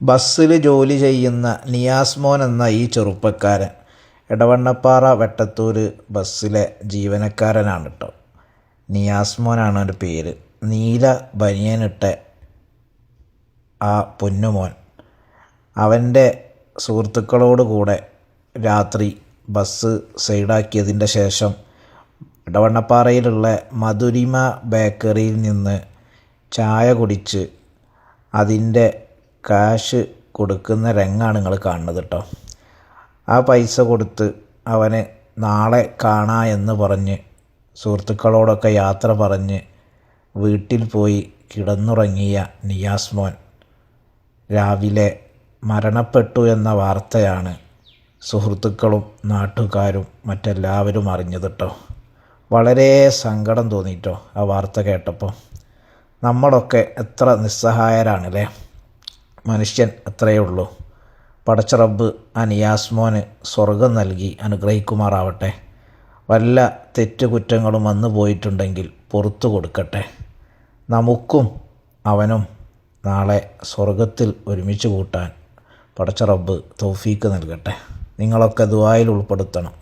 ബസ്സിൽ ജോലി ചെയ്യുന്ന നിയാസ് മോൻ എന്ന ഈ ചെറുപ്പക്കാരൻ എടവണ്ണപ്പാറ വെട്ടത്തൂർ ബസ്സിലെ ജീവനക്കാരനാണ് കേട്ടോ. നിയാസ് മോനാണ് അവൻ്റെ പേര്. നീല ബനിയനിട്ട ആ പൊന്നുമോൻ അവൻ്റെ സുഹൃത്തുക്കളോട് കൂടെ രാത്രി ബസ് സൈഡാക്കിയതിൻ്റെ ശേഷം എടവണ്ണപ്പാറയിലുള്ള മധുരിമ ബേക്കറിയിൽ നിന്ന് ചായ കുടിച്ച് അതിൻ്റെ കാശ് കൊടുക്കുന്ന രംഗാണ് നിങ്ങൾ കാണുന്നത് കേട്ടോ. ആ പൈസ കൊടുത്ത് അവന് നാളെ കാണാം എന്ന് പറഞ്ഞ് സുഹൃത്തുക്കളോടൊക്കെ യാത്ര പറഞ്ഞ് വീട്ടിൽ പോയി കിടന്നുറങ്ങിയ നിയാസ് മോൻ രാവിലെ മരണപ്പെട്ടു എന്ന വാർത്തയാണ് സുഹൃത്തുക്കളും നാട്ടുകാരും മറ്റെല്ലാവരും അറിഞ്ഞത് കേട്ടോ. വളരെ സങ്കടം തോന്നിയിട്ടോ ആ വാർത്ത കേട്ടപ്പോൾ. നമ്മളൊക്കെ എത്ര നിസ്സഹായരാണല്ലേ. മനുഷ്യൻ അത്രയേ ഉള്ളൂ. പടച്ച റബ്ബ് ആ നിയാസ് മോന് സ്വർഗം നൽകി അനുഗ്രഹിക്കുമാറാവട്ടെ. വല്ല തെറ്റുകുറ്റങ്ങളും വന്നു പോയിട്ടുണ്ടെങ്കിൽ പുറത്തു കൊടുക്കട്ടെ. നമുക്കും അവനും നാളെ സ്വർഗത്തിൽ ഒരുമിച്ച് കൂട്ടാൻ പടച്ച റബ്ബ് തൗഫീക്ക് നൽകട്ടെ. നിങ്ങളൊക്കെ ദുആയിൽ ഉൾപ്പെടുത്തണം.